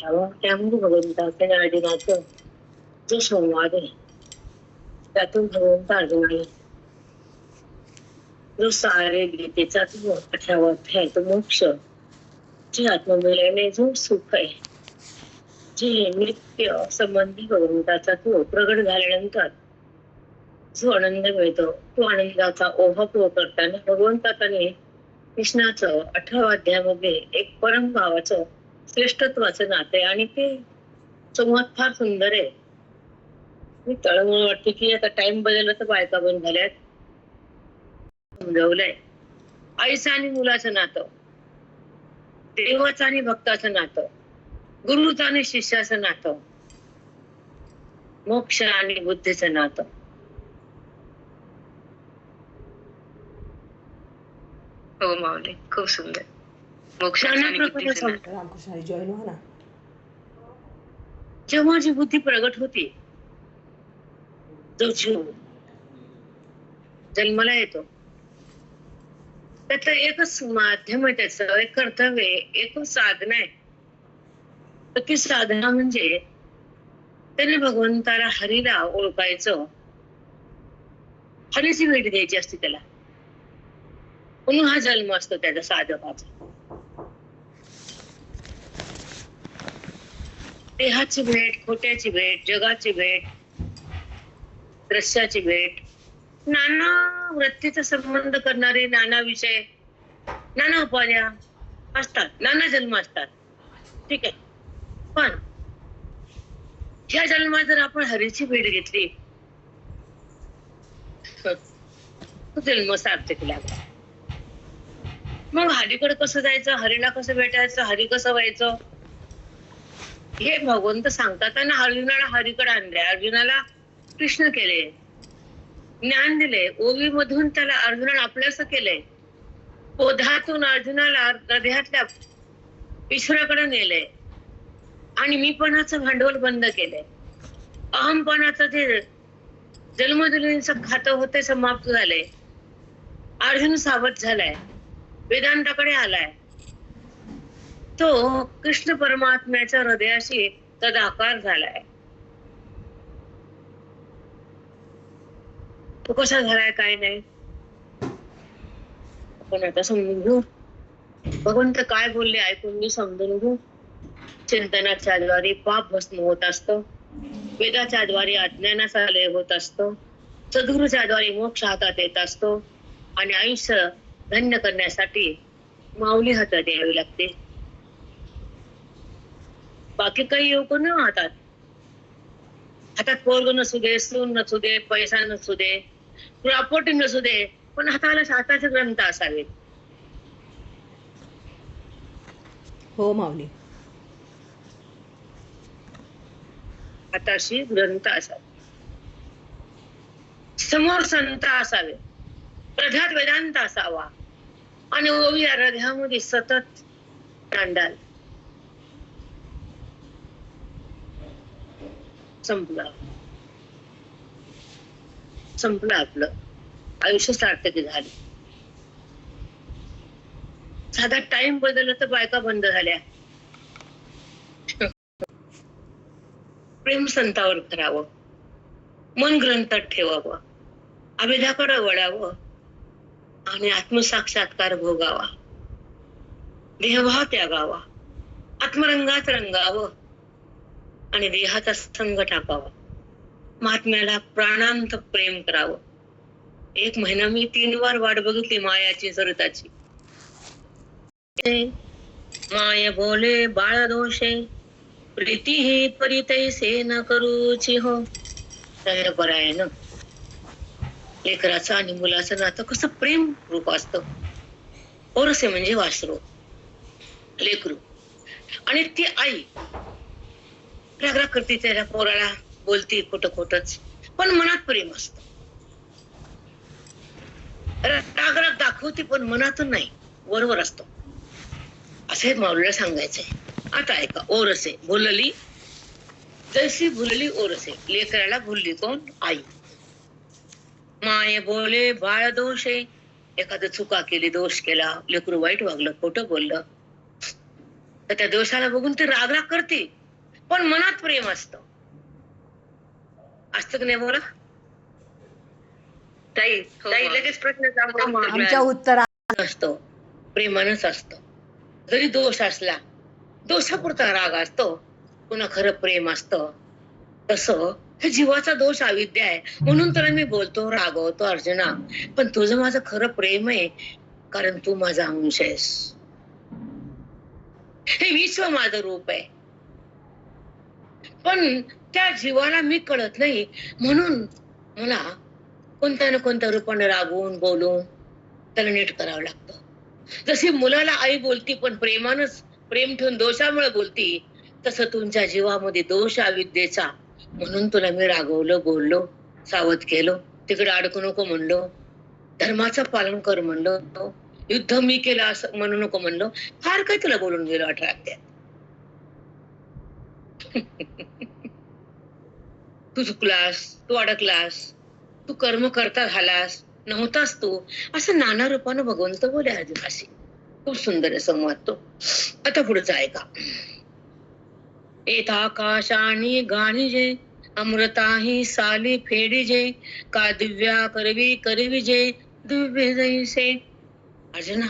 त्यामुळे भगवंताचं आणि अर्जुनाचं जो संवाद आहे त्यातून भगवंत अर्जुनाला जो सारे गीतेचा जो 18वा अध्याय तो मोक्ष, जे आत्ममिळवणे जो सुख आहे, जे नित्य संबंधी भगवंताचा तो प्रगट झाल्यानंतर जो आनंद मिळतो, तो आनंदाचा ओहापोह करताना भगवंताने कृष्णाचं 18व्या अध्यायामध्ये एक परम भावाचं श्रेष्ठत्वाचं नातं आहे आणि ते संवाद फार सुंदर आहे. मी तळमळ वाटते की आता टाइम बदलला तर बायका बंद झाल्यात. समजवलंय आईचं आणि मुलाचं नातं, देवाचं आणि भक्ताचं नातं, गुरुचं आणि शिष्याचं नातं, मोक्ष आणि बुद्धीचं नातं. हो माऊली, खूप सुंदर. मोक्ष आणि बुद्धीचं नातं. रामकृष्ण जॉईन व्हा ना. जेव्हा जी बुद्धी प्रगट होती, जो जीव जन्माला येतो, त्याचं एकच माध्यम आहे, त्याचं एक कर्तव्य आहे, एकच साधना आहे. तर ती साधना म्हणजे त्याने भगवंताला हरीला ओळखायचं, हरीची भेट द्यायची असते त्याला. म्हणून हा जन्म असतो त्याचा साधकाचा. देहाची भेट, खोट्याची भेट, जगाची भेट, दृश्याची भेट, नाना वृत्तीचा संबंध करणारे नाना विषय, नाना उपाध्या असतात, नाना जन्म असतात. ठीक आहे, पण ह्या जन्मात जर आपण हरीची भेट घेतली तो जन्म सार्थक लागला. मग हरीकडे कसं जायचं, हरीला कसं भेटायचं, हरी कसं व्हायचं हे भगवंत सांगतात. आणि अर्जुनाला हरीकडे आणले, अर्जुनाला कृष्ण केले, ज्ञान दिले, ओवी मधून त्याला अर्जुनाला आपलंसं केलंय, ओधातून अर्जुनाला हृदयातल्या ईश्वराकडे नेलंय आणि मीपणाचं भांडवल बंद केलंय. अहमपणाचं जे जन्मदिनीचं खातं होते समाप्त झालंय. अर्जुन सावध झालाय, वेदांताकडे आलाय. तो कृष्ण परमात्म्याच्या हृदयाशी तदाकार झालाय. तो कसा झालाय काय नाही आपण आता समजून घेऊ. भगवंत काय बोलले ऐकून मी समजून घेऊ. चिंतनाच्या द्वारे पाप भस्म होत असतो, वेदाच्या द्वारे अज्ञानाचा लय होत असतो, सद्गुरूच्या द्वारे मोक्ष हातात येत असतो आणि आयुष्य धन्य करण्यासाठी माऊली हातात यावी लागते. बाकी काही योग न हातात. हातात पोरग नसू दे, सून नसू दे, पैसा नसू दे, प्रॉपर्टी नसू दे, पण हाताला हाताचे ग्रंथ असावेत. हो माऊली. हाताशी ग्रंथ असावे, समोर संत असावे, हृदयात वेदांत असावा आणि ओवी हृदयामध्ये सतत नांदाल. संपलं संपलं आपलं आयुष्य सार्थक झाले. साधा टाइम बदलला तर बायका बंद झाल्या. प्रेम संतावर करावं, मन ग्रंथात ठेवावं, अभेदाकडे वळावं आणि आत्मसाक्षात्कार भोगावा, देहभाव त्यागावा, आत्मरंगात रंगावं आणि देहाचा संग टाकावा. महात्म्याला प्राणांत प्रेम करावं. 1 महिना मी 3 वार वाट बघितली मायाची सरिताची. माय बोले बाळ दोषे, प्रीती ही परितैसे न करूची हो. परायण लेकराचं आणि मुलाचं नातं कसं प्रेम रूप असतं. ओरसे म्हणजे वासरू, लेकरू, आणि ती आई राग करते त्याला, पोराला बोलती खोटं खोटच, पण मनात प्रेम असतं. राग दाखवते पण मनातून नाही, वरवर असतो. असे माऊलीला सांगायचंय. आता ऐका. ओरसे भुलली जैसी भुलली ओरसे, लेकराला भुलली कोण? आई. माय बोले बाळ दोषे, एखादं चुका केली, दोष केला, लेकरू वाईट वागलं, खोटं बोललं, तर त्या दोषाला बघून ती राग करते, पण मनात प्रेम असतं की नाही बोला ताई? ताई लगेच प्रश्न आमच्या उत्तरात असतो, प्रेमानच असतं. जरी दोष असला, दोषापुरता राग असतो, पुन्हा खरं प्रेम असतं. तसं हे जीवाचा दोष अविद्या आहे, म्हणून तर मी बोलतो, रागवतो अर्जुना. पण तुझं माझं खरं प्रेम आहे, कारण तू माझा अंश आहेस. हे विश्व माझं रूप आहे, पण त्या जीवाला मी कळत नाही, म्हणून मला कोणत्या ना कोणत्या रूपाने रागवून बोलून त्याला नीट करावं लागतं. जशी मुलाला आई बोलती पण प्रेमानच, प्रेम ठेवून दोषामुळे बोलती, तसं तुमच्या जीवामध्ये दोष अविद्येचा, म्हणून तुला मी रागवलं, बोललो, सावध केलं, तिकडे अडकू नको म्हणलो, धर्माचं पालन कर म्हणलो, युद्ध मी केलं असं म्हणू नको म्हणलो. फार काय तुला बोलून गेलो 18 अध्यायात. तू चुकलास, तू अडकलास, तू कर्म करता झालास, नव्हतास तू, असं नाना रूपानं भगवंत बोले अर्जुनाशी. खूप सुंदर आहे संवाद तो. आता पुढचा ऐका. येत आकाशानी गाणीजे, अमृताही साली फेडीजे, का दिव्या करवी करविजे, दिव्य जैसे. अर्जुना,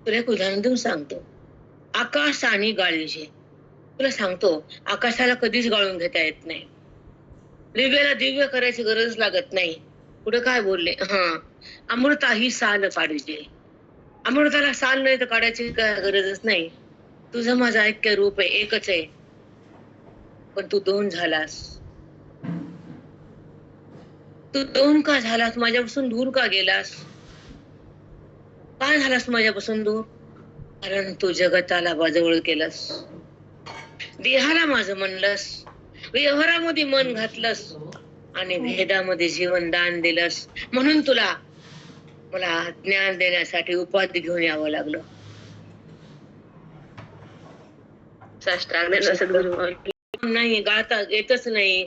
तुला एक उदाहरण देऊन सांगतो. आकाश आणि गाळीजे, तुला सांगतो, आकाशाला कधीच गाळून घेता येत नाही, दिव्याला दिव्य करायची गरज लागत नाही. पुढे काय बोलले? अमृता ही साल काढीजे, अमृताला साल नाही तर काढायची काय गरजच नाही. तुझं माझं ऐक्य रूप आहे, एकच आहे, पण तू दोन झालास. तू दोन का झालास? माझ्यापासून दूर का गेलास? काय झालास माझ्यापासून दूर? कारण तू जगताला बाजवळ केलंस, देहाला माझं म्हणलंस, व्यवहारामध्ये मन घातलंस आणि भेदामध्ये जीवन दान दिलंस, म्हणून तुला मला ज्ञान देण्यासाठी उपाधी घेऊन यावं लागलं. नाही, गाता येतच नाही,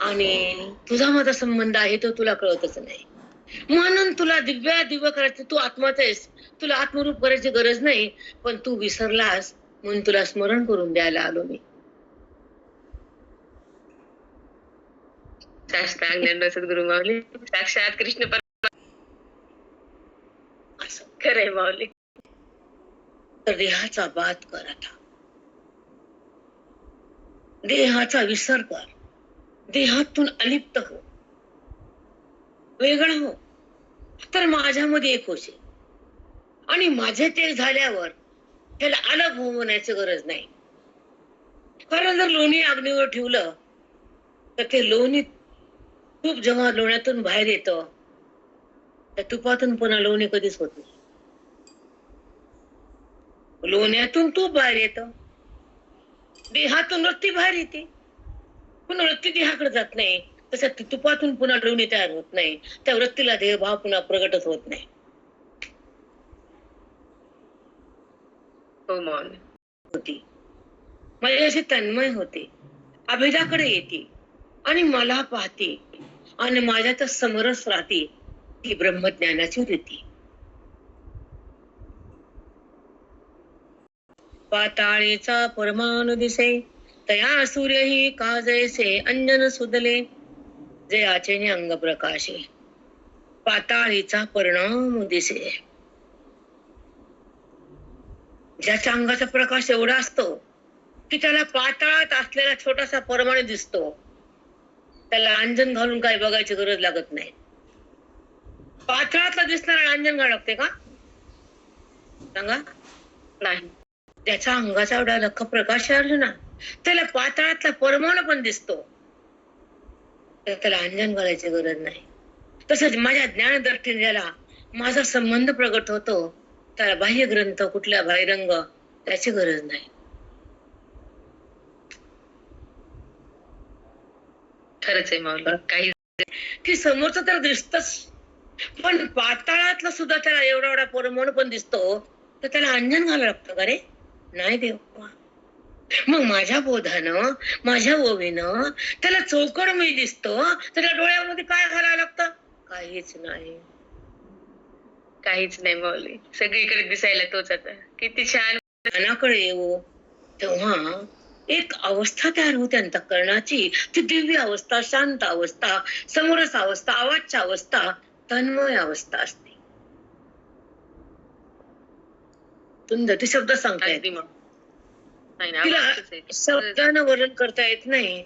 आणि तुझा माझा संबंध आहे तो तुला कळतच नाही, म्हणून तुला दिव्या दिव्य करायचं. तू आत्माच आहेस, तुला आत्मरूप करायची गरज नाही, पण तू विसरलास, म्हणून तुला स्मरण करून द्यायला आलो मी. सद्गुरु माऊली, साक्षात कृष्ण असं खरंय माऊली. तर देहाचा बात कर, आता देहाचा विसर कर, देहातून अलिप्त हो, वेगळं हो, तर माझ्यामध्ये एक होशील. आणि माझे ते झाल्यावर त्याला अलग होण्याची गरज नाही, कारण जर लोणी अग्नीवर ठेवलं तर ते लोणी, तूप जेव्हा लोण्यातून बाहेर येतं, त्या तुपातून पुन्हा लोणी कधीच होत नाही. लोण्यातून तूप बाहेर येतं, देहातून वृत्ती बाहेर येते, पुन्हा वृत्ती देहाकडे जात नाही. तसं तुपातून पुन्हा लोणी तयार होत नाही, त्या वृत्तीला देहभाव पुन्हा प्रगटच होत नाही. होती माझी अशी तन्मय होते, अभिजाकडे येते आणि मला पाहते, आणि माझ्यातच समरस राहते, ही ब्रह्मज्ञानाची रीती. पाताळीचा परमाणु दिसे, तया सूर्यही का जैसे अंजन सुदले, जे आचेने अंग प्रकाशे. पाताळीचा परिणाम दिसे, ज्याच्या अंगाचा प्रकाश एवढा असतो की त्याला पाताळात असलेला छोटासा परमाणु दिसतो, त्याला अंजन घालून काय बघायची गरज लागत नाही. पाताळातला दिसणारा अंजन घाल लागते का? सांगा. नाही. त्याच्या अंगाचा एवढा लख प्रकाश आहे ना, त्याला पाताळातला परमाणु पण दिसतो, तर त्याला अंजन घालायची गरज नाही. तसंच माझ्या ज्ञान दृष्टीने ज्याला माझा संबंध प्रगट होतो, त्याला बाह्य ग्रंथ, कुठल्या बाह्यरंग, त्याची गरज नाही. खरंच आहे माऊली, काही की समोरचं तर दिसतच, पण पाताळातला सुद्धा त्याला एवढा एवढा परमाणु पण दिसतो, तर त्याला अंजन घालावं लागतं का रे? नाही देवा. मग माझ्या बोधानं, माझ्या ओवीनं त्याला चौकड मी दिसतो, त्याला डोळ्यामध्ये काय घालावं लागतं? काहीच नाही, काहीच नाही माऊली, सगळीकडे दिसायला तोच. आता किती छान ज्ञानाकडे येऊ तेव्हा एक अवस्था तयार होते अंतःकरणाची, ती दिव्य अवस्था, शांत अवस्था, समरस अवस्था, आवाजची अवस्था, तन्मय अवस्था असते. सुंदर ते शब्द सांगता येत नाही. तिला शब्दानं वर्णन करता येत नाही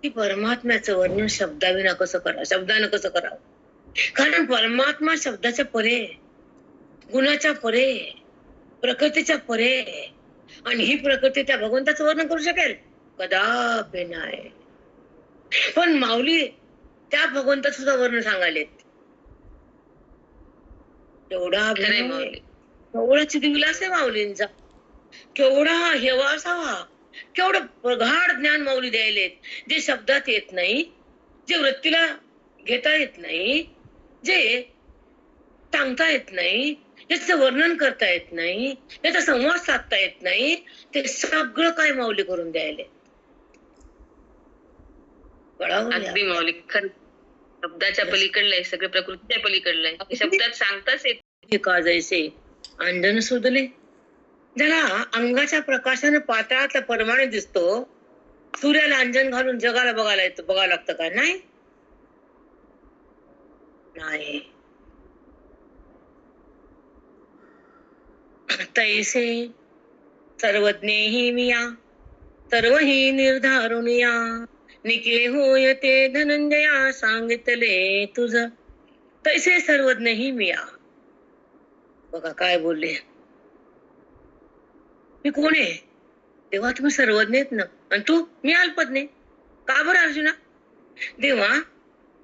की परमात्म्याचं वर्णन शब्दाविना कसं करा, शब्दानं कसं करावं. कारण परमात्मा शब्दाच्या परे, गुणाच्या परे, प्रकृतीच्या परे, आणि ही प्रकृती त्या भगवंताचं वर्णन करू शकेल कदापि नाही. पण माऊली त्या भगवंता सुद्धा वर्णन सांगायलेत. एवढा एवढाच दिवलास आहे माऊलींचा, केवढा हेवा असावा, केवढं प्रगाढ ज्ञान माऊली द्यायलेत, जे शब्दात येत नाही, जे वृत्तीला घेता येत नाही, जे सांगता येत नाही, ज्याचं वर्णन करता येत नाही, त्याचा संवाद साधता येत नाही, ते सगळं काय माऊली करून द्यायले. अगदी माऊली, खरं शब्दाच्या पलीकडलंय, सगळं प्रकृतीच्या पलीकडलंय, शब्दात सांगताच येत का जैसे अंजन शोधले, ज्याला अंगाच्या प्रकाशाने पातळातला परमाणू दिसतो, सूर्याला अंजन घालून जगाला बघायला लागतं का? नाही. तैसे सर्वज्ञेही मिया, सर्वही निर्धारून या, निके होय ते धनंजया, सांगितले तुझ. तैसे सर्वज्ञही मिया. बघा काय बोलले, मी कोण आहे? देवा तुम्ही सर्वज्ञ आहेत ना, आणि तू? मी अल्पज्ञ. का बरं अर्जुना? देवा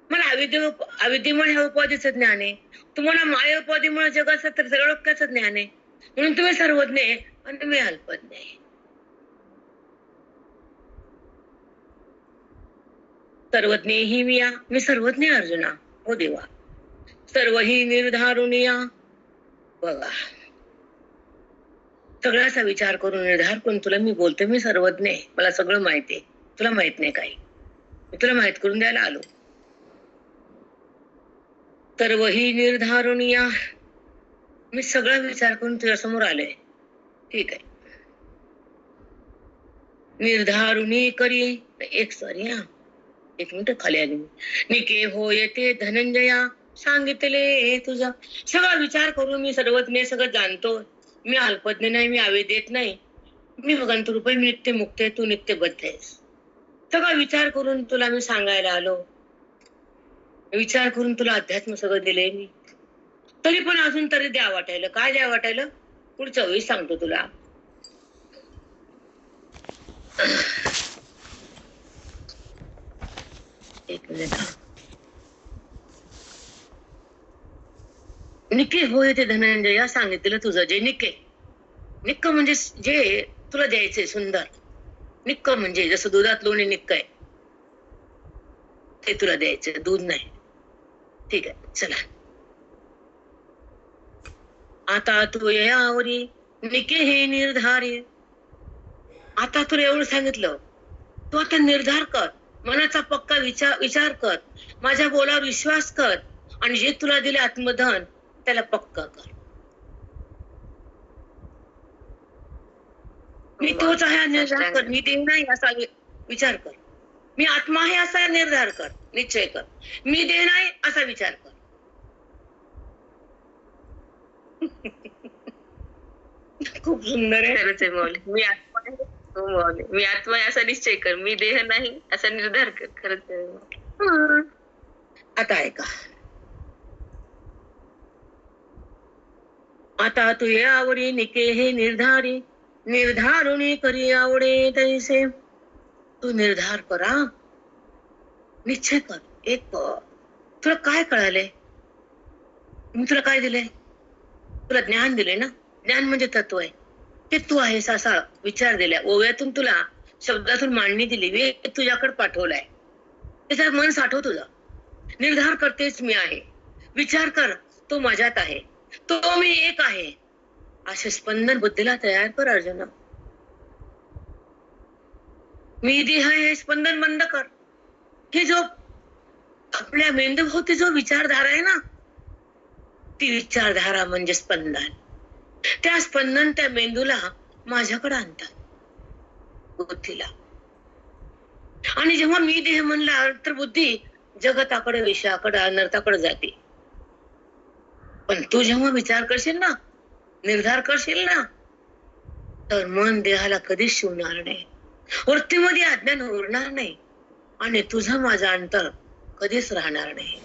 मला अविद्येमुळे ह्या उपाधीचं ज्ञान आहे, तुम्हाला माया उपाधीमुळे जगाचं तर सर्वलोक्याचं ज्ञान आहे, म्हणून तुम्ही सर्वज्ञ आहे आणि मी अल्पज्ञ आहे. सर्वज्ञ ही मी सर्वज्ञ अर्जुना. हो देवा. सर्वही निर्धारून या. बघा सगळ्याचा विचार करून निर्धार करून तुला मी बोलते, मी सर्वज्ञ आहे, मला सगळं माहिती आहे, तुला माहित नाही काही, मी तुला माहित करून द्यायला आलो. सर्वही निर्धारून या, मी सगळा विचार करून तुझ्या समोर आले. ठीक आहे. निर्धारुनी करी एक मिनिट खाली आली मी. निके होय ते धनंजया, सांगितले तुझा. सगळा विचार करून मी सर्वज्ञ, सगळं जाणतो, मी अल्पज्ञ नाही, मी अवेद्येत नाही, मी भगवंत रूप आहे, मी नित्य मुक्त आहे, तू नित्य बद्ध आहेस. सगळा विचार करून तुला मी सांगायला आलो. विचार करून तुला अध्यात्म सगळं दिलंय मी, तरी पण अजून तरी द्या वाटायला. काय द्या वाटायला? पुढच्या वेळी सांगतो तुला. एक मिनिट. निके होय ते धनंजया, सांगितलं तुझं. जे निक्क म्हणजे जे तुला द्यायचंय सुंदर. निक्क म्हणजे जसं दुधात लोणी निक्क आहे, ते तुला द्यायचंय, दूध नाही. ठीक आहे, चला. आता तू यावरी निके हे निर्धारी. आता तुला एवढं सांगितलं, तू आता निर्धार कर, मनाचा पक्का विचार कर, माझ्या बोलावर विश्वास कर, आणि जे तुला दिले आत्मधन त्याला पक्का कर. मी तोच आहे निर्धार कर. मी देव नाही असा विचार कर. मी आत्मा आहे असा निर्धार कर, निश्चय कर. मी देव नाही असा विचार कर. खूप सुंदर आहे. खरंच आहे माऊली. मी आत्मा आहे, हो माऊली, मी आत्मा आहे असा निश्चय कर, मी देह नाही असा निर्धार कर. खरंच आहे. आता ऐका. आता तू यावरी निके हे निर्धारी, निर्धारुनी करी आवडे तैसे. तू निर्धार करा, निश्चय कर. एक तुला काय कळाले? मी तुला काय दिलंय? तुला ज्ञान दिले ना. ज्ञान म्हणजे तत्व आहे, ते तू आहेस असा विचार दिलाय. ओव्यातून तुला शब्दातून मांडणी दिली, वेग तुझ्याकडे पाठवलाय. त्याच्यात मन साठव तुझं. निर्धार करतेच मी आहे. विचार कर, तो माझ्यात आहे, तो मी एक आहे, असे स्पंदन बुद्धीला तयार कर अर्जुना. मी देह हे स्पंदन बंद कर. हे जो आपल्या मेंदूभोवती जो विचारधारा आहे ना, ती विचारधारा म्हणजे स्पंदन. त्या स्पंदन त्या मेंदूला माझ्याकडे आणतात, बुद्धीला. आणि जेव्हा मी देह म्हणला तर बुद्धी जगताकडे, विषयाकडे, अनर्थाकडे जाते. पण तू जेव्हा विचार करशील ना, निर्धार करशील ना, तर मन देहाला कधीच शिवणार नाही, वृत्तीमध्ये अज्ञान उरणार नाही, आणि तुझं माझं अंतर कधीच राहणार नाही.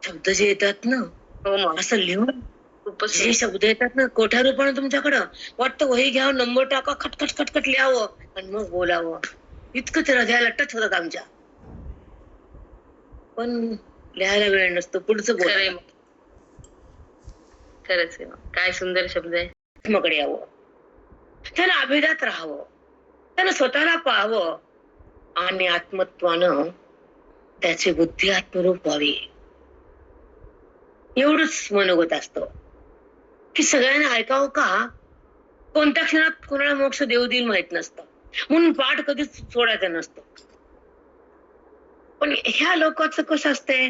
शब्द जे येतात ना, हो माऊली. असं लिहून, खूपच जे शब्द येतात ना कोठ्या रूपाने तुमच्याकडं, वाटतं वही घ्यावं, नंबर टाका, खटखट खटखट लिहावं आणि मग बोलावं. इतकं त्याला द्यायला टच होतात आमच्या. पण लिहायला वेळ नसतो, पुढचं खरंय. बोलायला खरंच आहे. काय सुंदर शब्द आहे. आत्मकडे यावं, त्यानं अभिजात राहावं, त्यानं स्वतःला पाहावं, आणि आत्मत्वानं त्याची बुद्धी आत्मरूप व्हावी. एवढंच मनोगत असतं की सगळ्यांना ऐकावं का, कोणत्या क्षणात कोणाला मोक्ष देऊ देईल माहित नसतं, म्हणून पाठ कधीच सोडायचं नसतं. पण ह्या लोकांचं कसं असतंय,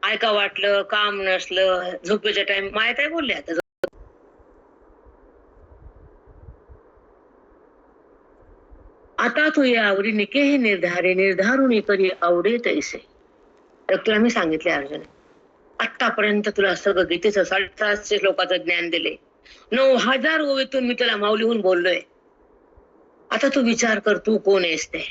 ऐका वाटलं, काम नसलं, झोपेच्या टाइम, माया काय बोलले आता, आता तू या आवडीने के हे निर्धारे, निर्धारून करी आवडे तैसे. तर तुला मी सांगितले अर्जुन, आतापर्यंत तुला सगळं गीतेचं 750 श्लोकाचं ज्ञान दिले, 9000 ओवीतून मी तुला माऊलीहून बोललोय. आता तू विचार कर, तू कोण आहेस ते.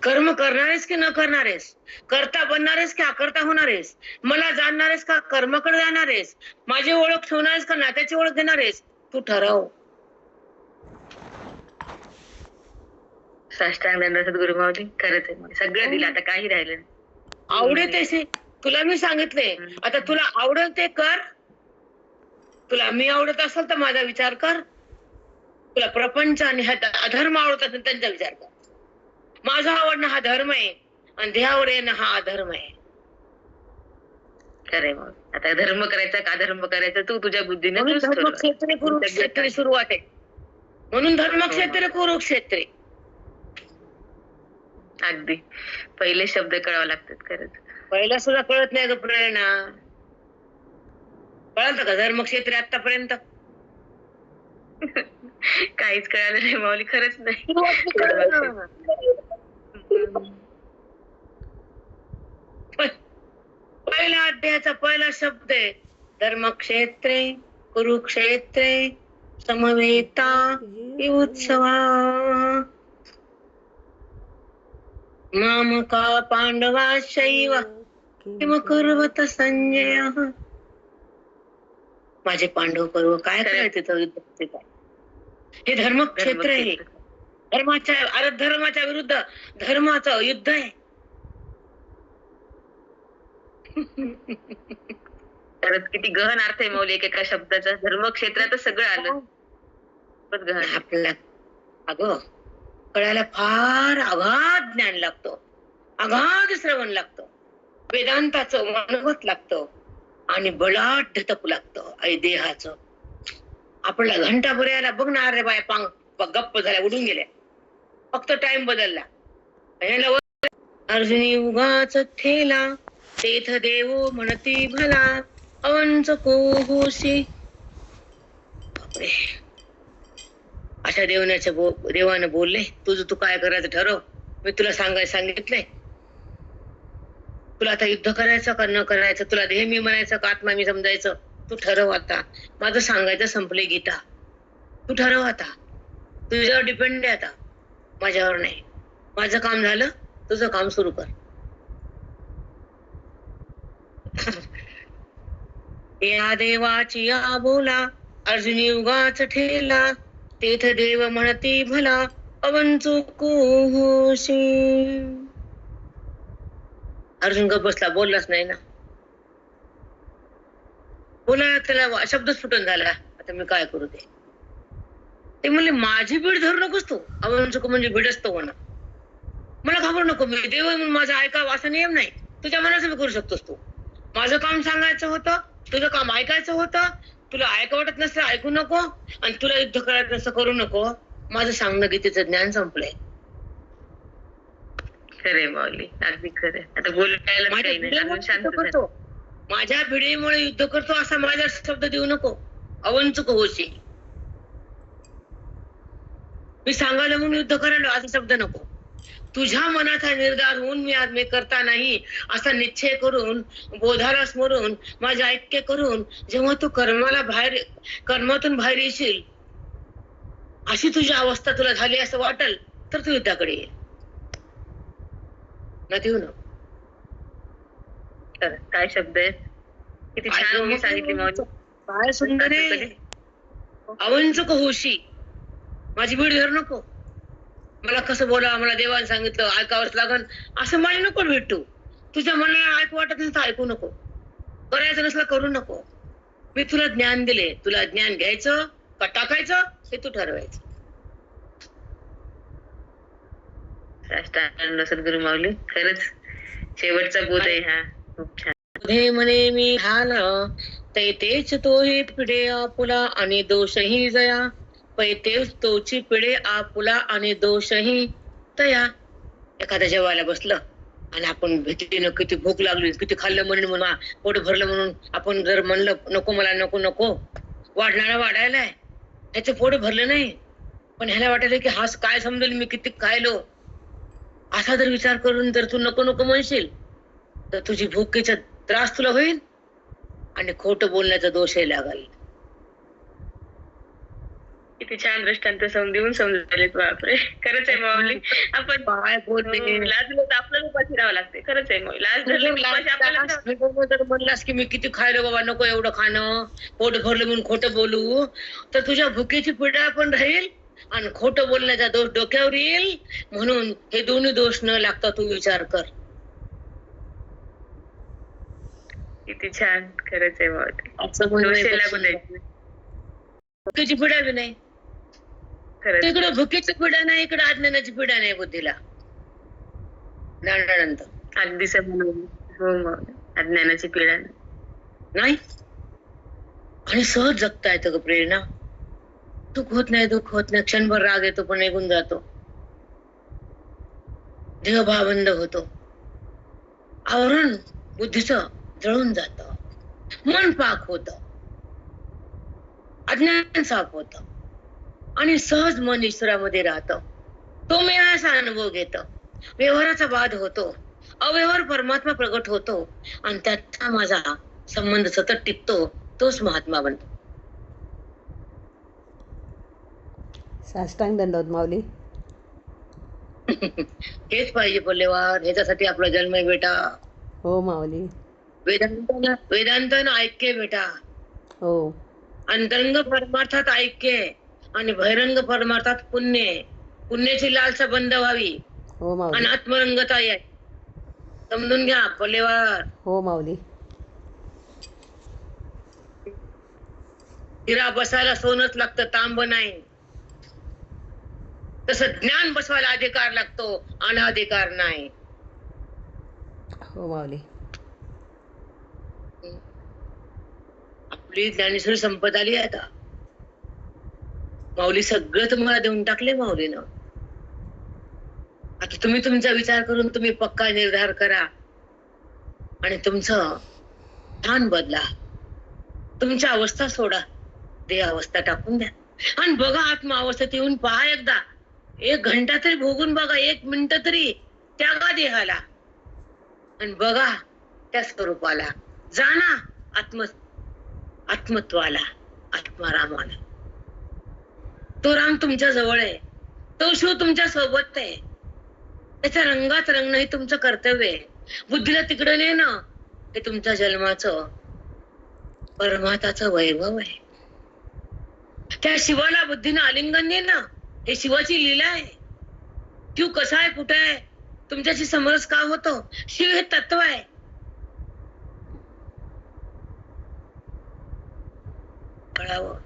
कर्म करणारेस की न करणारेस, करता बनणारेस की अकर्ता होणारेस, मला जाणणारेस का कर्माकडे जाणारेस, माझी ओळख ठेवणारेस का नात्याची ओळख देणारेस, तू ठरव. साष्टांग दंड सद्गुरु माऊली. खरंच आहे. सगळं दिलं, आता काही राहिलं नाही. आवडे तसे तुला मी सांगितले, आता तुला आवडेल ते कर. तुला मी आवडत असेल तर माझा विचार कर, तुला प्रपंच आणि अधर्म आवडत असेल त्यांचा विचार कर. माझा आवडणं हा धर्म आहे आणि देहावर येणं हा अधर्म आहे. खरंय मग. आता धर्म करायचा का अधर्म करायचा, तू तुझ्या बुद्धीने म्हणून तूच ठरव. धर्मक्षेत्रे कुरुक्षेत्रे सुरुवात आहे, म्हणून धर्मक्षेत्र कुरुक्षेत्रे. अगदी पहिले शब्द कळावं लागतात. खरंच पहिला सुद्धा कळत नाही ग प्रेरणा, कळत का धर्मक्षेत्र आतापर्यंत? काहीच कळालं नाही माऊली. खरंच नाही. पहिला अध्यायाचा पहिला शब्द आहे धर्मक्षेत्रे कुरुक्षेत्रे समवेता उत्सवा मामका पांडवा शैव किम कुर्वत संजय. माझे पांडव पर्व काय करायचे तर युद्ध काय, हे धर्मक्षेत्र आहे. धर्माच्या विरुद्ध धर्माचं युद्ध आहे. खरंच किती गहन अर्थ आहे माऊली एका शब्दाचा. धर्मक्षेत्रातच सगळं आलं. खूपच गहन. आपल्याला अगं कळायला फार अगाध ज्ञान लागतं, अगाध श्रवण लागतं, वेदांताचं मनोगत लागतं, आणि बलाढ्य तप लागतं आई देहाचं. आपल्याला घंटा यायला बघ ना, अरे बाय पांग गप्प झाल्या, उडून गेल्या, फक्त टाइम बदलला. अर्जुनी उगाच ठेला, तेथ देव म्हणती भला, अवंच कोहोशी. बापरे, अशा देवाने बोलले, तुझं तू काय करायचं ठरव, मी तुला सांगितलंय. तुला आता युद्ध करायचं का न करायचं, तुला देह मी म्हणायचं का आत्मा मी समजायचं, तू ठरव. आता माझं सांगायचं संपले गीता, तू ठरव. आता तुझ्यावर डिपेंड आहे, आता माझ्यावर नाही. माझं काम झालं, तुझं काम सुरू कर. या देवाची या बोला, अर्जुनी उगाच ठेला, तेथ देव म्हणती भला, अवंचू कोहोशी. अर्जुन गप बसला, बोललाच नाही ना. बोला त्याला शब्दच फुटून झाला. आता मी काय करू ते म्हणले, माझी बीड धरू नकोस तू. अवंचुक म्हणजे बीड असतो म्हणा, मला घाबरू नको, मी देव म्हणून माझा ऐकावं असा नियम नाही. तुझ्या मनाचं मी करू शकतोस तू. माझं काम सांगायचं होतं, तुझं काम ऐकायचं होतं. तुला ऐका वाटत नसतं ऐकू नको, आणि तुला युद्ध करायचं नसतं करू नको. माझं सांगणं गीतेचं ज्ञान संपलंय. खरे माऊली, अगदी खरे. आता बोलायला माझ्या काही नाही, पिढीमुळे अजून शांत युद्ध झालं. करतो, माझ्या पिढीमुळे युद्ध करतो असा माझा शब्द देऊ नको. अवंचुक होशील. मी सांगायला म्हणून युद्ध करायला असा शब्द नको. तुझ्या मनात हा निर्धार होऊन मी आज मी करता नाही असा निश्चय करून, बोधाला स्मरून, माझे ऐक्य करून, जेव्हा तू कर्मातून बाहेर येशील, अशी तुझी अवस्था तुला झाली असं वाटल, तर तू युद्धाकडे ये. न देऊ न. खरं, काय शब्द आहेत, किती छान तुम्ही सांगितली माऊली. काय सुंदर आहे. अवंचुक होशी, माझी भीड धरू नको. मला कसं बोला, मला देवाने सांगितलं ऐकावंच लागन असं मला नको भेटू. तुझ्या मनाला ऐकू वाटत नसतं ऐकू नको, करायचं नसलं करू नको. मी तुला ज्ञान दिले, तुला ज्ञान घ्यायचं का टाकायचं हे तू ठरवायचं. साष्टांग सद्गुरु माऊली, खरंच शेवटचा बोध आहे हा, खूप छान. पुढे म्हणे मी ध्यान, तैतेच तोही पिढे आपुला आणि दोषही जया. पैतेच तोची पिढे आपुला आणि दोषही तया. एखाद्या जेवायला बसलं आणि आपण भीतीनं, किती भूक लागली, किती खाल्लं म्हणून पोट भरलं म्हणून आपण जर म्हणलं नको मला नको नको, वाढणारा वाढायलाय, ह्याचं पोट भरलं नाही पण ह्याला वाटायला की हा काय समजेल मी किती खायलो, असा जर विचार करून जर तू नको नको म्हणशील तर तुझी भूकेचा त्रास तुला होईल आणि खोटं बोलण्याचा दोषही लागेल. किती छान दृष्टांत देऊन समजावले. बापरे, खरंच आहे माऊली. आपण काय बोलते, लाजलो तर आपल्याला उपाशी राहावं लागते. खरंच आहे माऊली, लाज धरली की उपाशी आपल्याला. जर म्हणलास की मी किती खायलो बाबा, नको एवढं खाणं, पोट भरलं म्हणून खोटं बोलू, तर तुझ्या भुकेची पिढा पण राहील आणि खोटं बोलण्याचा दोष डोक्यावर येईल. म्हणून हे दोन्ही दोष न लागता तू विचार कर. किती छान, खरंच आहे माऊली. असं दोषही लागू द्यायचं नाही. भुकेची पिढा बी नाही, खरंच तिकडे भुकेची पिढा नाही, इकडे अज्ञानाची पिढा नाही बुद्धीला. ज्ञानानंतर अगदी समजून. हो माऊली, अज्ञानाची पिढा नाही आणि सहज जगता येतं ग प्रेरणा. सुख होत नाही, दुःख होत नाही, क्षणभर राग येतो पण निघून जातो, देहभाव बंद होतो, आवरण बुद्धीचं जळून जात, मन पाक होत, अज्ञान साफ होत आणि सहज मन ईश्वरामध्ये राहत. तो मी असा अनुभव घेत, व्यवहाराचा बाध होतो, अव्यवहार परमात्मा प्रगट होतो आणि त्याचा माझा संबंध सतत टिकतो, तोच महात्मा बनतो. साष्टांग दंडवत माऊली. हेच पाहिजे पल्लेवार, ह्याच्यासाठी आपला जन्म आहे बेटा. हो माऊली. वेदांतन ऐक्य बेटा. हो. अंतरंग परमार्थात ऐक्य आणि बहिरंग परमार्थात पुण्य. पुण्याची लालसा बंद व्हावी हो माऊली. आणि आत्मरंगता आहे. समजून घ्या पल्लेवार. हो माऊली. हिरा बसायला सोनच लागतं, तांब नाही. तसं ज्ञान बसवायला अधिकार लागतो, अनाधिकार नाही. हो माऊली. आपली ज्ञानेश्वरी संपत आली आता. माऊली सगळं तुम्हाला देऊन टाकले माऊलीनं. आता तुम्ही तुमचा विचार करून तुम्ही पक्का निर्धार करा आणि तुमचं स्थान बदला. तुमच्या अवस्था सोडा, देह अवस्था टाकून द्या आणि बघा आत्मा अवस्थेत येऊन पहा एकदा. 1 घंटा तरी भोगून बघा, 1 मिनिट तरी त्यागा देहाला आणि बघा त्या स्वरूपाला. जाणा आत्मत्वाला, आत्मारामाला. तो राम तुमच्या जवळ आहे, तो शिव तुमच्या सोबत आहे. त्याच्या रंगात रंगणं हे तुमचं कर्तव्य आहे. बुद्धीला तिकडं नेणं हे तुमच्या जन्माचं परमात्माचं वैभव आहे. त्या शिवाला बुद्धीनं आलिंगन देणं हे शिवाची लीला आहे. शिव कसा आहे, कुठे आहे, तुमच्याशी समरस का होतो, शिव हे तत्व आहे. कळावं.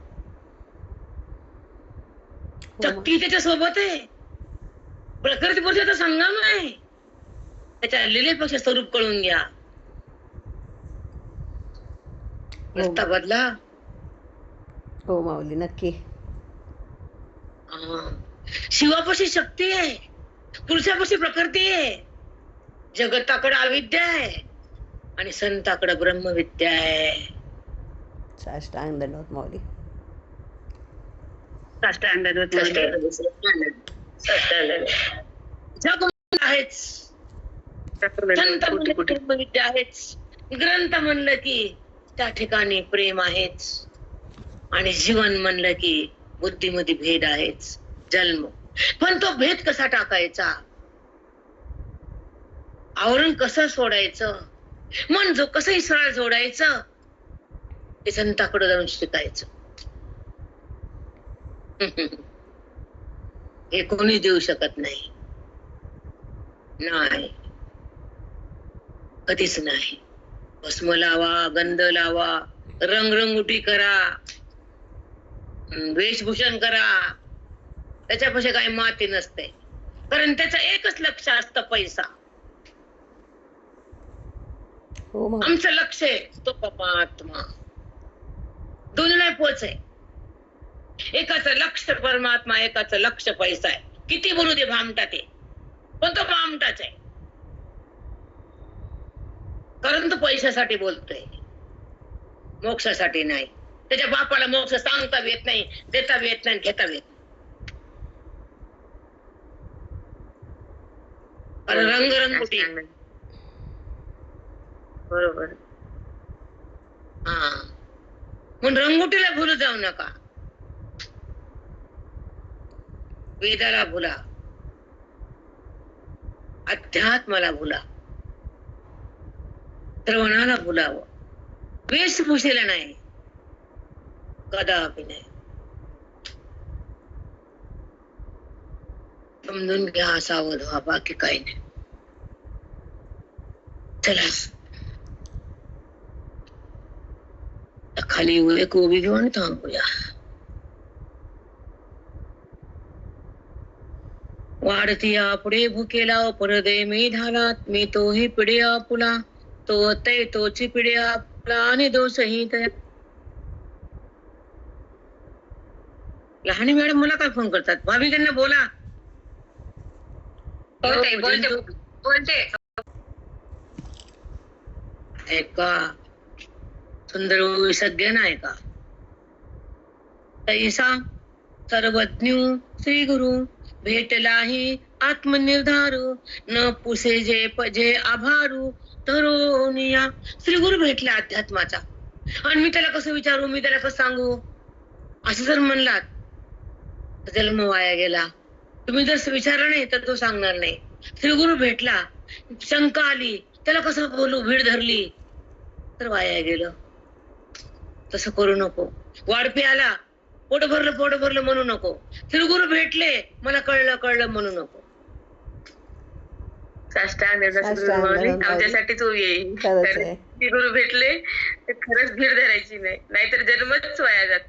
शक्ती त्याच्या सोबत आहे, प्रकृती पुरुषाचा संगम आहे. त्याच्या लिलेपेक्षा स्वरूप कळून घ्या. रस्ता बदला. हो माऊली, नक्की. शिवापाशी शक्ती आहे, पुरुषापाशी प्रकृती आहे. जगताकडे अविद्या आहे आणि संताकडे ब्रह्मविद्या आहे. साष्टांग दंडवत माऊली. जग आहेच, संत म्हणलं की ब्रह्मविद्या आहेच, ग्रंथ म्हणलं की त्या ठिकाणी प्रेम आहेच, आणि जीवन म्हणलं की बुद्धीमध्ये भेद आहेच, जन्म. पण तो भेद कसा टाकायचा, आवरण कसं सोडायचं, मन जो कसं इसराळ जोडायचं, ते संताकडे जाऊन शिकायचं. हे कोणी देऊ शकत नाही, नाही, कधीच नाही. भस्म लावा, गंध लावा, रंगरंगुटी करा, वेशभूषण करा, त्याच्यापाशी काही माती नसते. कारण त्याचं एकच लक्ष असतं, पैसा. हो माऊली. आमचं लक्ष आहे तो परमात्मा. दोन्ही नाही पोच आहे. एकाचं लक्ष परमात्मा, एकाचं लक्ष पैसा आहे. किती बोलू दे भामटा ते, पण तो भामटाच आहे. कारण तो पैशासाठी बोलतोय, मोक्षासाठी नाही. त्याच्या बापाला मोक्ष सांगता येत नाही, देता येत नाही, घेता येत नाही. कारण रंगरंगुटी. बरोबर. हा, म्हणून रंगुटीला भूल जाऊ नका. वेदाला भुला, अध्यात्माला भुला, श्रवणाला भुलावं, वेशभूषेला नाही, कदापि नाही. समजून घ्या, सावध व्हा, बाकी काही नाही. चला खाली एक उभी घेऊन थांबूया. वाढतीया पुढे भुकेला, परदे मी धालात, मी तोही पिढे आपुला, तो तै तोची पिढे आपला, आणि दोषही तया. लहानी मॅडम मला काय फोन करतात, भाभी त्यांना बोला. बोलते. ऐका, सुंदर सज्ञान आहे का. तैसा सर्वज्ञ श्री गुरु भेटलाही आत्मनिर्धारू, न पुसे जे पजे आभारू, तरुनिया. श्री गुरु भेटला अध्यात्माचा, आणि मी त्याला कसं विचारू, मी त्याला कसं सांगू. असं जर म्हणलात जन्म वाया गेला. तुम्ही जर विचारलं नाही तर तो सांगणार नाही. श्री गुरु भेटला, शंका आली, त्याला कसं बोलू, भीड धरली, तर वाया गेलं. तसं करू नको. वाढपी आला, पोट भरलं म्हणू नको. श्री गुरु भेटले, मला कळलं म्हणू नको. आमच्यासाठी तो येईल. गुरु भेटले तर खरंच भीड धरायची नाही, नाहीतर जन्मच वाया जात.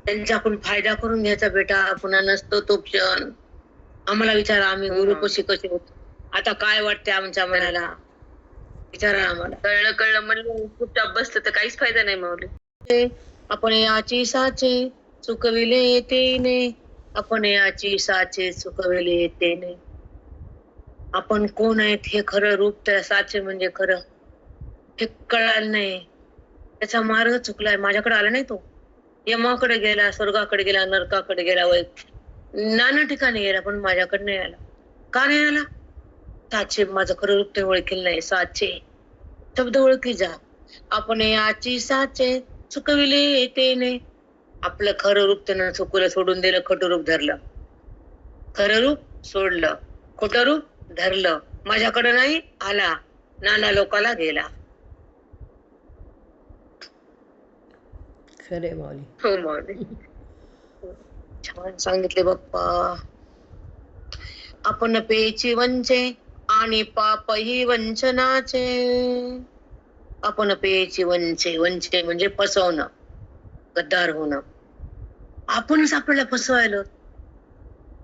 त्यांच्याकडून फायदा करून घ्यायचा बेटा, पुन्हा नसतो तो क्षण. आम्हाला विचारा, आम्ही गुरुपाशी कसे होतो, आता काय वाटते आमच्या मनाला, विचारा आम्हाला. कळलं म्हणलं चुपचाप बसलं तर काहीच फायदा नाही माऊली. आपण याची साचे चुकविले तेने, आपण याची साचे चुकविले तेने. आपण कोण आहेत हे खरं रूप, त्या साचे म्हणजे खरं हे कळालं नाही. त्याचा मार्ग चुकलाय, माझ्याकडे आला नाही तो. यमाकडे गेला, स्वर्गाकडे गेला, नरकाकडे गेला, नाना ठिकाणी गेला, पण माझ्याकडे नाही आला. का नाही आला. साचे, माझं खरं रूप ते ओळखील नाही. साचे शब्द ओळखी जा. आपण याची साचे चुकविले तेने. आपलं खरं रूप त्यानं चुकलं, सोडून दिलं, खोटं रूप धरलं. खरं रूप सोडलं, खोटं रूप धरलं, माझ्याकडे नाही आला, नाना लोकाला गेला. खरे माऊली. हो माऊली, छान सांगितले बाप्पा. आपण पेची वंचे आणि पाप ही वंचनाचे. आपण पेची वंचे, वंचे म्हणजे फसवणं, गद्दार होणं. आपणच आपल्याला फसवायलो,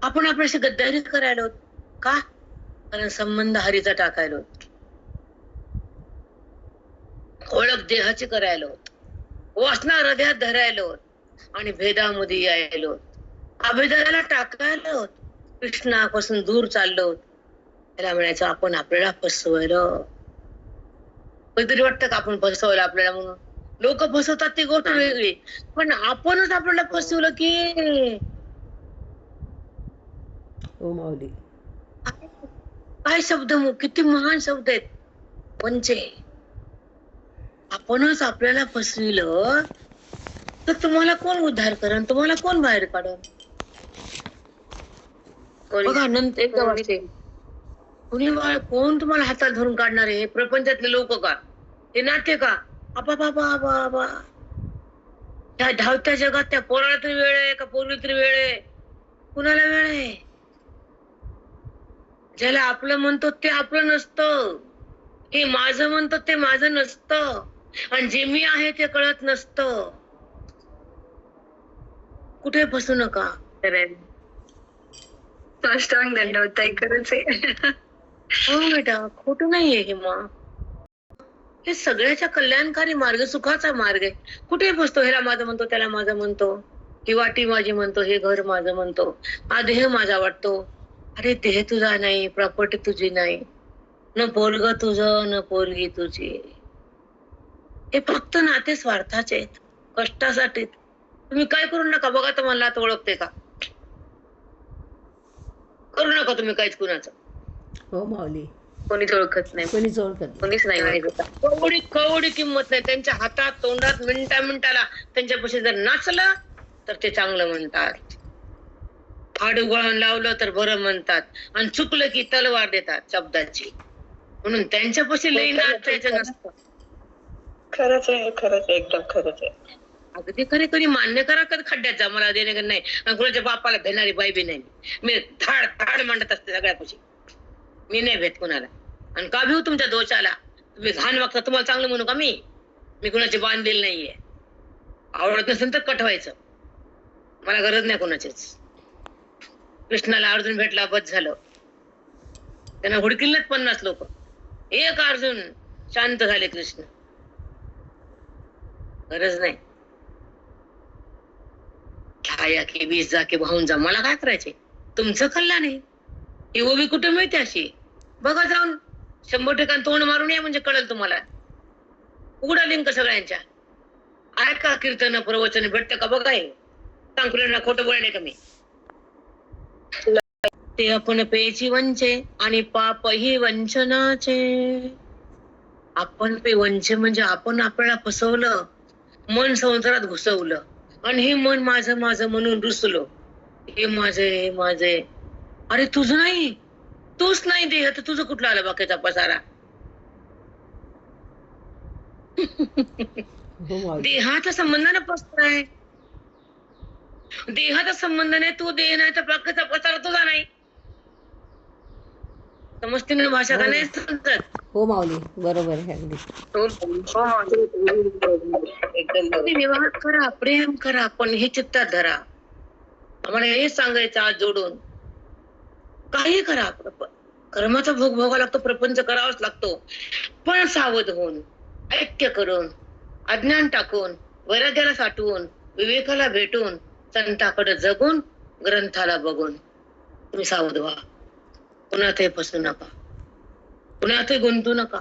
आपण आपल्याशी गद्दारी करायलो. का. कारण संबंध हरीचा टाकायलो, ओळख देहाची करायलो, वासना हृदयात धरायलो, आणि भेदामध्ये यायलो, अभेदाला टाकायलो, कृष्णापासून दूर चाललो. त्याला म्हणायचं आपण आपल्याला फसवलं. कधीतरी वाटतं का आपण फसवलं आपल्याला म्हणून? लोक फसवतात ती गोष्ट नाही. वेगळी, पण आपणच आपल्याला फसवलं की हो माऊली. काय शब्द किती महान शब्द आहेत. म्हणजे आपणच आपल्याला फसविलं तर तुम्हाला कोण उद्धार करण, तुम्हाला कोण बाहेर काढन? बघा नंतर एकदा वाचते, कोण तुम्हाला हातात धरून काढणार आहे? हे प्रपंचातले लोक का? हे नाते का? आबा बाबा आबा आबा, त्या धावत्या जगात त्या पोराला तरी वेळ आहे का पोरीला तरी वेळ आहे? कुणाला वेळ आहे? ज्याला आपलं म्हणतो ते आपलं नसतं, हे माझं म्हणतो ते माझं नसतं, आणि जे मी आहे ते कळत नसतं. कुठे फसू नका. साष्टांग दंडवत ताई, खरंच आहे. हो बेटा, खोटं नाहीये हे मग. हे सगळ्याच्या कल्याणकारी मार्ग, सुखाचा मार्ग आहे. कुठे फसतो? ह्याला माझं म्हणतो, त्याला माझं म्हणतो, ही वाटी माझी म्हणतो, हे घर माझं म्हणतो, हा देह माझा वाटतो. अरे देह तुझा नाही, प्रॉपर्टी तुझी नाही, न पोरग तुझं न पोरगी तुझी. हे फक्त नाते स्वार्थाचे आहेत, कष्टासाठी. तुम्ही काय करू नका. बघा तुम्हाला आता ओळखते का? करू नका तुम्ही काहीच कुणाचं. हो माऊली. कोणीच ओळखत नाही, कोणीच ओळखत नाही. कोणीच नाही माहित. कवडी किंमत नाही त्यांच्या हातात तोंडात. मिनिटाला त्यांच्यापाशी जर नाचलं तर ते चांगलं म्हणतात, हाड उगाळून लावलं तर बरं म्हणतात, आणि चुकलं की तलवार देतात शब्दाची. म्हणून त्यांच्यापाशी लई नाचायचं नसतं. खरंच आहे, खरंच आहे, एकदम खरंच आहे. अगदी खरे खरी मान्य करा. कधी खड्ड्यात जा, मला देणे का नाही. आणि कुणाच्या बापाला भेटणारी बाई बी नाही. मी धाड धाड मांडत असते सगळ्यापाशी. मी नाही भेट कुणाला. आणि का भिऊ तुमच्या दोषाला? तुम्ही घाण वागता, तुम्हाला चांगलं म्हणू का मी? मी कुणाची बांधलेली नाहीये. आवडत नसेल तर कटवायचं, मला गरज नाही कोणाचीच. कृष्णाला अर्जुन भेटला, बस झालं. त्यांना हुडकिलच 50 लोक. एक अर्जुन, शांत झाले कृष्ण. गरज नाही. घ्या की वीस जा की वाहून जा, मला काय करायचे? तुमचं कल्याण आहे. ही उभी कुठे मिळते अशी? बघा जाऊन 100 ठिकाण तोंड मारून या, म्हणजे कळेल तुम्हाला. उघडा लिंक सगळ्यांच्या. ऐका कीर्तन प्रवचन, भेटतं का बघा. हे सांगुऱ्यांना खोटं बोलणे कमी. ते आपण पेची वंचे आणि पाप ही वंचनाचे. आपण पे वंचे म्हणजे आपण आपल्याला फसवलं, मन संसारात घुसवलं, आणि हे मन माझं माझं म्हणून रुसलो. हे माझे, हे माझे. अरे तुझं नाही, तूच नाही देह, तर तुझं कुठलं आलं बाकीचा पसारा? हो माऊली. देहाचा संबंधाने पसराय. देहाचा संबंध नाही, तू देह नाही तर बाकीचा पसारा तुझा नाही. समजते ना भाषा का नाही समजत? हो माऊली, बरोबर आहे अगदी. व्यवहार करा, प्रेम करा, पण हे चित्तात धरा. आम्हाला हे सांगायचं आज जोडून. काही करा, कर्माचा भोग भोगावा लागतो, प्रपंच करावाच लागतो, पण सावध होऊन, ऐक्य करून, अज्ञान टाकून, वैराग्याला साठवून, विवेकाला भेटून, संताकडे जगून, ग्रंथाला बघून तुम्ही सावध व्हा. कुणातही फसू नका, कुणातही गुंतू नका,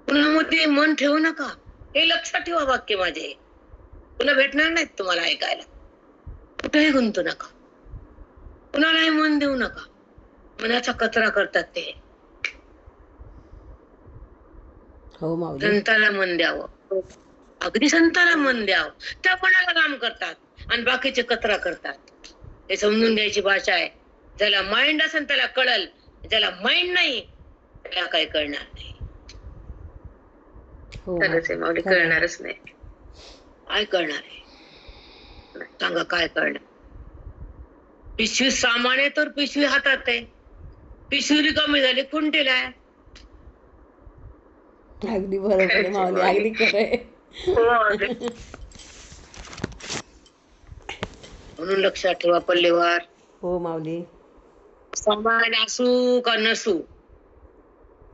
कुणामध्ये मन ठेवू नका. हे लक्षात ठेवा वाक्य माझे. पुन्हा भेटणार नाहीत तुम्हाला ऐकायला. कुठेही गुंतू नका, कुणालाही मन देऊ नका. मनाचा कचरा करतात ते. हो माऊली. संताला मन द्यावं, अगदी संताला मन द्यावं. त्या कोणाला काम करतात आणि बाकीचे कचरा करतात. हे समजून द्यायची भाषा आहे. ज्याला माइंड असेल त्याला कळल, ज्याला माइंड नाही त्याला काही कळणार नाही. हो खरंच आहे माऊली, कळणारच नाही. काय करणार आहे सांगा? काय करणार? पिशवी सामान आहे तर पिशवी हातात आहे. पिशवी रिकामी झाली, खुंटीला आहे. अगदी बरोबर आहे माऊली, अगदी खरं आहे. म्हणून लक्षात ठेवा पल्लेवार. हो माऊली. सामान असू का नसू,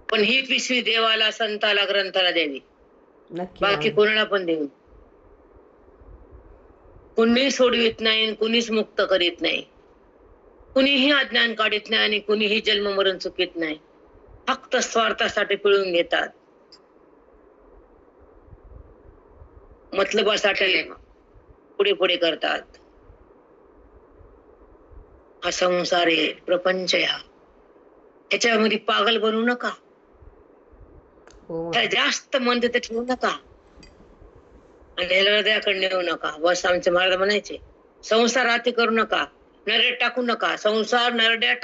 पण ही पिशवी देवाला, संताला, ग्रंथाला द्यावी. नक्की बाकी माऊली. कोणाला पण देऊ. कुणी सोडवित नाही, कुणीच मुक्त करीत नाही, कुणीही अज्ञान काढीत नाही, आणि कुणीही जन्म मरण चुकीत नाही. फक्त स्वार्थासाठी पिळून घेतात, मतलबासाठी पुढे पुढे करतात. हा संसार आहे, प्रपंच आहे हा. ह्याच्यामध्ये पागल बनवू नका, हो त्याला जास्त मन तिथे ठेवू नका आणि हृदयाकडे नेऊ नका. बस आमचे महाराज म्हणायचे, संसार अति करू नका, नरड्यात टाकू नका. संसार नरड्यात